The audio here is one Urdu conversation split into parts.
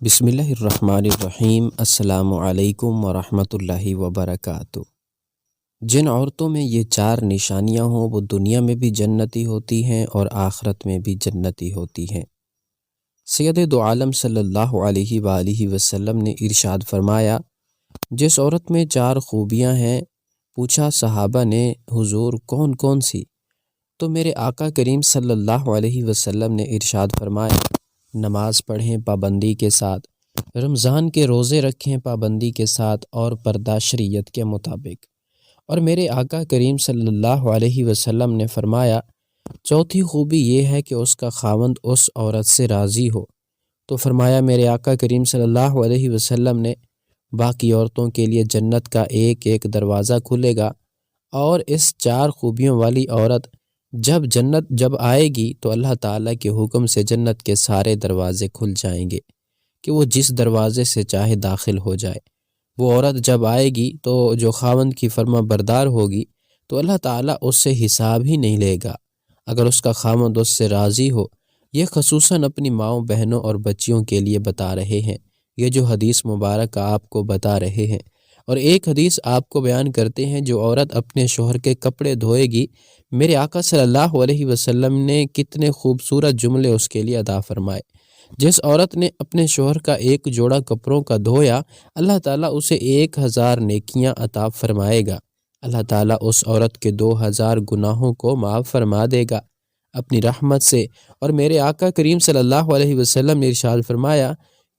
بسم اللہ الرحمن الرحیم۔ السلام علیکم ورحمۃ اللہ وبرکاتہ۔ جن عورتوں میں یہ چار نشانیاں ہوں وہ دنیا میں بھی جنتی ہوتی ہیں اور آخرت میں بھی جنتی ہوتی ہیں۔ سید دو عالم صلی اللہ علیہ وآلہ وسلم نے ارشاد فرمایا، جس عورت میں چار خوبیاں ہیں، پوچھا صحابہ نے حضور کون کون سی؟ تو میرے آقا کریم صلی اللہ علیہ وسلم نے ارشاد فرمایا، نماز پڑھیں پابندی کے ساتھ، رمضان کے روزے رکھیں پابندی کے ساتھ اور پردہ شریعت کے مطابق۔ اور میرے آقا کریم صلی اللہ علیہ وسلم نے فرمایا، چوتھی خوبی یہ ہے کہ اس کا خاوند اس عورت سے راضی ہو۔ تو فرمایا میرے آقا کریم صلی اللہ علیہ وسلم نے، باقی عورتوں کے لیے جنت کا ایک ایک دروازہ کھلے گا، اور اس چار خوبیوں والی عورت جب آئے گی تو اللہ تعالیٰ کے حکم سے جنت کے سارے دروازے کھل جائیں گے کہ وہ جس دروازے سے چاہے داخل ہو جائے۔ وہ عورت جب آئے گی تو جو خاوند کی فرما بردار ہوگی تو اللہ تعالیٰ اس سے حساب ہی نہیں لے گا اگر اس کا خاوند اس سے راضی ہو۔ یہ خصوصاً اپنی ماؤں بہنوں اور بچیوں کے لیے بتا رہے ہیں، یہ جو حدیث مبارک آپ کو بتا رہے ہیں۔ اور ایک حدیث آپ کو بیان کرتے ہیں، جو عورت اپنے شوہر کے کپڑے دھوئے گی، میرے آقا صلی اللہ علیہ وسلم نے کتنے خوبصورت جملے اس کے لیے ادا فرمائے۔ جس عورت نے اپنے شوہر کا ایک جوڑا کپڑوں کا دھویا، اللہ تعالیٰ اسے 1000 نیکیاں عطا فرمائے گا۔ اللہ تعالیٰ اس عورت کے 2000 گناہوں کو معاف فرما دے گا اپنی رحمت سے۔ اور میرے آقا کریم صلی اللہ علیہ وسلم نے ارشاد فرمایا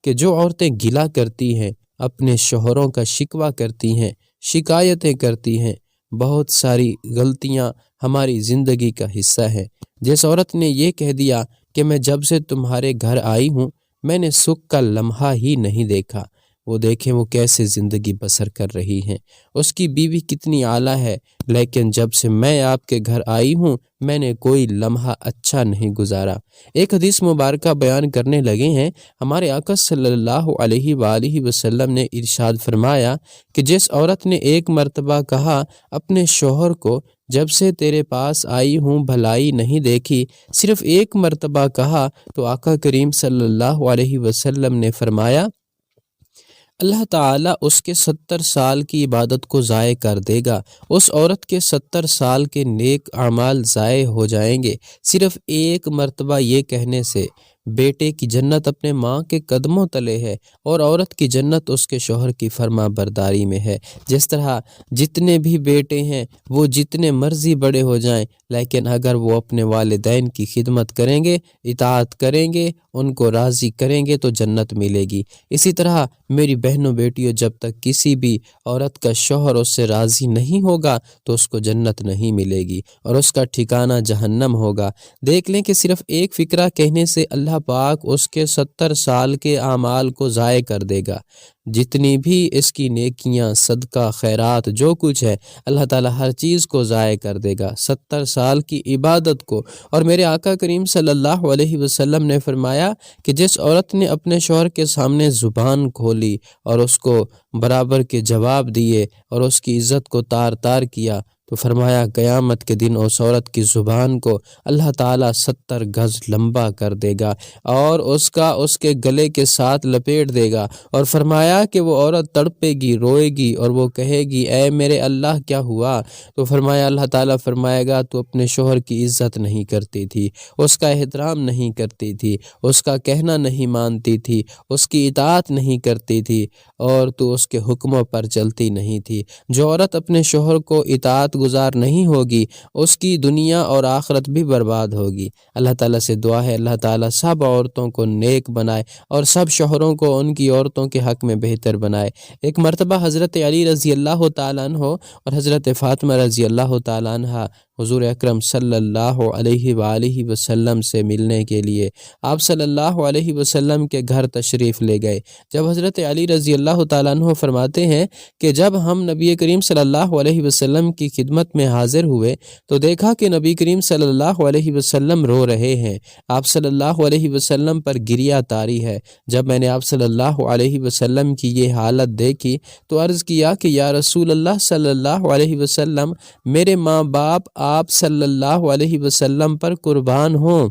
کہ جو عورتیں گلہ کرتی ہیں، اپنے شوہروں کا شکوہ کرتی ہیں، شکایتیں کرتی ہیں، بہت ساری غلطیاں ہماری زندگی کا حصہ ہیں۔ جس عورت نے یہ کہہ دیا کہ میں جب سے تمہارے گھر آئی ہوں میں نے سکھ کا لمحہ ہی نہیں دیکھا، وہ دیکھیں وہ کیسے زندگی بسر کر رہی ہیں، اس کی بیوی کتنی اعلیٰ ہے، لیکن جب سے میں آپ کے گھر آئی ہوں میں نے کوئی لمحہ اچھا نہیں گزارا۔ ایک حدیث مبارکہ بیان کرنے لگے ہیں، ہمارے آقا صلی اللہ علیہ وآلہ وسلم نے ارشاد فرمایا کہ جس عورت نے ایک مرتبہ کہا اپنے شوہر کو، جب سے تیرے پاس آئی ہوں بھلائی نہیں دیکھی، صرف ایک مرتبہ کہا، تو آقا کریم صلی اللہ علیہ وسلم نے فرمایا، اللہ تعالیٰ اس کے 70 سال کی عبادت کو ضائع کر دے گا۔ اس عورت کے 70 سال کے نیک اعمال ضائع ہو جائیں گے صرف ایک مرتبہ یہ کہنے سے۔ بیٹے کی جنت اپنے ماں کے قدموں تلے ہے، اور عورت کی جنت اس کے شوہر کی فرما برداری میں ہے۔ جس طرح جتنے بھی بیٹے ہیں وہ جتنے مرضی بڑے ہو جائیں، لیکن اگر وہ اپنے والدین کی خدمت کریں گے، اطاعت کریں گے، ان کو راضی کریں گے تو جنت ملے گی۔ اسی طرح میری بہنوں بیٹیوں، جب تک کسی بھی عورت کا شوہر اس سے راضی نہیں ہوگا تو اس کو جنت نہیں ملے گی اور اس کا ٹھکانہ جہنم ہوگا۔ دیکھ لیں کہ صرف ایک فقرہ کہنے سے اللہ پاک اس کے 70 سال کے اعمال کو ضائع کر دے گا۔ جتنی بھی اس کی نیکیاں، صدقہ، خیرات، جو کچھ ہے، اللہ تعالیٰ ہر چیز کو ضائع کر دے گا، 70 سال کی عبادت کو۔ اور میرے آقا کریم صلی اللہ علیہ وسلم نے فرمایا کہ جس عورت نے اپنے شوہر کے سامنے زبان کھولی اور اس کو برابر کے جواب دیے اور اس کی عزت کو تار تار کیا، تو فرمایا قیامت کے دن اس عورت کی زبان کو اللہ تعالیٰ 70 گز لمبا کر دے گا اور اس کے گلے کے ساتھ لپیٹ دے گا، اور فرمایا کہ وہ عورت تڑپے گی، روئے گی اور وہ کہے گی اے میرے اللہ کیا ہوا؟ تو فرمایا اللہ تعالیٰ فرمائے گا تو اپنے شوہر کی عزت نہیں کرتی تھی، اس کا احترام نہیں کرتی تھی، اس کا کہنا نہیں مانتی تھی، اس کی اطاعت نہیں کرتی تھی، اور تو اس کے حکموں پر چلتی نہیں تھی۔ جو عورت اپنے شوہر کو اطاعت گزار نہیں ہوگی اس کی دنیا اور آخرت بھی برباد ہوگی۔ اللہ تعالیٰ سے دعا ہے اللہ تعالیٰ سب عورتوں کو نیک بنائے اور سب شوہروں کو ان کی عورتوں کے حق میں بہتر بنائے۔ ایک مرتبہ حضرت علی رضی اللہ تعالیٰ عنہ اور حضرت فاطمہ رضی اللہ تعالیٰ عنہ حضور اکرم صلی اللہ علیہ وآلہ وسلم سے ملنے کے لیے آپ صلی اللہ علیہ وسلم کے گھر تشریف لے گئے۔ جب حضرت علی رضی اللہ تعالیٰ عنہ فرماتے ہیں کہ جب ہم نبی کریم صلی اللہ علیہ وسلم کی خدمت میں حاضر ہوئے تو دیکھا کہ نبی کریم صلی اللہ علیہ وسلم رو رہے ہیں، آپ صلی اللہ علیہ وسلم پر گریہ طاری ہے۔ جب میں نے آپ صلی اللہ علیہ وسلم کی یہ حالت دیکھی تو عرض کیا کہ یا رسول اللہ صلی اللہ علیہ وسلم، میرے ماں باپ آپ صلی اللہ علیہ وسلم پر قربان ہوں،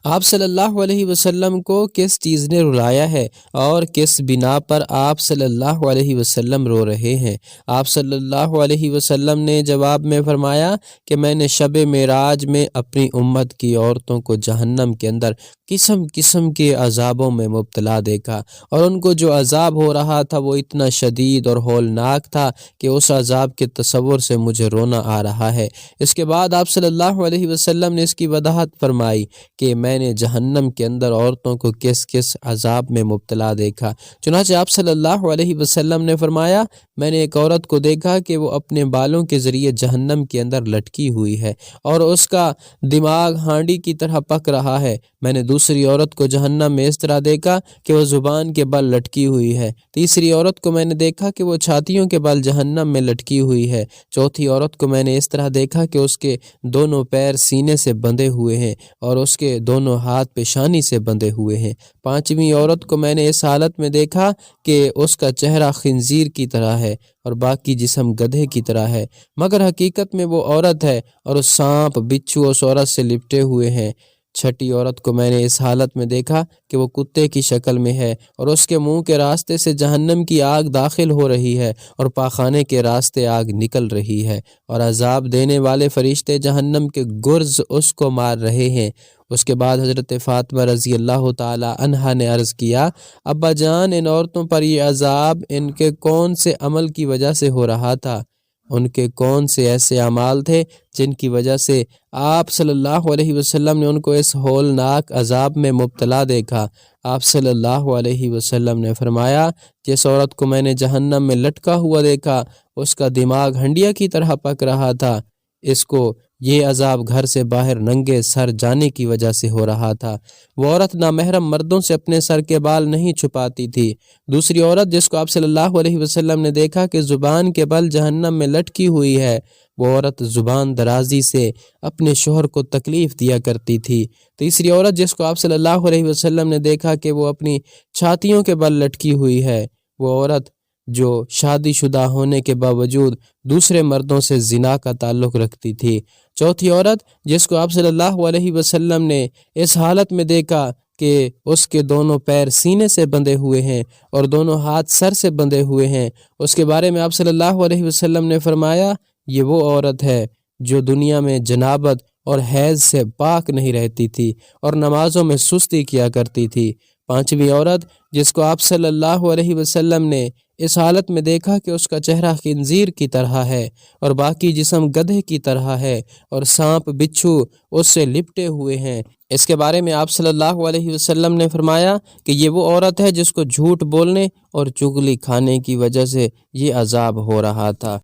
آپ صلی اللہ علیہ وسلم کو کس چیز نے رلایا ہے اور کس بنا پر آپ صلی اللہ علیہ وسلم رو رہے ہیں؟ آپ صلی اللہ علیہ وسلم نے جواب میں فرمایا کہ میں نے شب معراج میں اپنی امت کی عورتوں کو جہنم کے اندر قسم قسم کے عذابوں میں مبتلا دیکھا، اور ان کو جو عذاب ہو رہا تھا وہ اتنا شدید اور ہولناک تھا کہ اس عذاب کے تصور سے مجھے رونا آ رہا ہے۔ اس کے بعد آپ صلی اللہ علیہ وسلم نے اس کی وضاحت فرمائی کہ میں نے جہنم کے اندر عورتوں کو کس کس عذاب میں مبتلا دیکھا۔ چنانچہ آپ صلی اللہ علیہ وسلم نے فرمایا، میں نے ایک عورت کو دیکھا کہ وہ اپنے بالوں کے ذریعے جہنم کے اندر لٹکی ہوئی ہے اور اس کا دماغ ہانڈی کی طرح پک رہا ہے۔ میں نے دوسری عورت کو جہنم میں اس طرح دیکھا کہ وہ زبان کے بل لٹکی ہوئی ہے۔ تیسری عورت کو میں نے دیکھا کہ وہ چھاتیوں کے بل جہنم میں لٹکی ہوئی ہے۔ چوتھی عورت کو میں نے اس طرح دیکھا کہ اس کے دونوں پیر سینے سے بندھے ہوئے ہیں اور اس کے دونوں ہاتھ پیشانی سے بندھے ہوئے ہیں۔ پانچویں عورت کو میں نے اس حالت میں دیکھا کہ اس کا چہرہ خنزیر کی طرح ہے اور باقی جسم گدھے کی طرح ہے، مگر حقیقت میں وہ عورت ہے اور اس سانپ بچھو اس عورت سے لپٹے ہوئے ہیں۔ چھٹی عورت کو میں نے اس حالت میں دیکھا کہ وہ کتے کی شکل میں ہے اور اس کے منہ کے راستے سے جہنم کی آگ داخل ہو رہی ہے اور پاخانے کے راستے آگ نکل رہی ہے، اور عذاب دینے والے فرشتے جہنم کے گرز اس کو مار رہے ہیں۔ اس کے بعد حضرت فاطمہ رضی اللہ تعالی عنہا نے عرض کیا، ابا جان، ان عورتوں پر یہ عذاب ان کے کون سے عمل کی وجہ سے ہو رہا تھا؟ ان کے کون سے ایسے اعمال تھے جن کی وجہ سے آپ صلی اللہ علیہ وسلم نے ان کو اس ہولناک عذاب میں مبتلا دیکھا؟ آپ صلی اللہ علیہ وسلم نے فرمایا، جس عورت کو میں نے جہنم میں لٹکا ہوا دیکھا اس کا دماغ ہنڈیا کی طرح پک رہا تھا، اس کو یہ عذاب گھر سے باہر ننگے سر جانے کی وجہ سے ہو رہا تھا۔ وہ عورت نامحرم مردوں سے اپنے سر کے بال نہیں چھپاتی تھی۔ دوسری عورت جس کو آپ صلی اللہ علیہ وسلم نے دیکھا کہ زبان کے بل جہنم میں لٹکی ہوئی ہے، وہ عورت زبان درازی سے اپنے شوہر کو تکلیف دیا کرتی تھی۔ تیسری عورت جس کو آپ صلی اللہ علیہ وسلم نے دیکھا کہ وہ اپنی چھاتیوں کے بل لٹکی ہوئی ہے، وہ عورت جو شادی شدہ ہونے کے باوجود دوسرے مردوں سے زنا کا تعلق رکھتی تھی۔ چوتھی عورت جس کو آپ صلی اللہ علیہ وسلم نے اس حالت میں دیکھا کہ اس کے دونوں پیر سینے سے بندھے ہوئے ہیں اور دونوں ہاتھ سر سے بندھے ہوئے ہیں، اس کے بارے میں آپ صلی اللہ علیہ وسلم نے فرمایا، یہ وہ عورت ہے جو دنیا میں جنابت اور حیض سے پاک نہیں رہتی تھی اور نمازوں میں سستی کیا کرتی تھی۔ پانچویں عورت جس کو آپ صلی اللہ علیہ وسلم نے اس حالت میں دیکھا کہ اس کا چہرہ خنزیر کی طرح ہے اور باقی جسم گدھے کی طرح ہے اور سانپ بچھو اس سے لپٹے ہوئے ہیں، اس کے بارے میں آپ صلی اللہ علیہ وسلم نے فرمایا کہ یہ وہ عورت ہے جس کو جھوٹ بولنے اور چغلی کھانے کی وجہ سے یہ عذاب ہو رہا تھا۔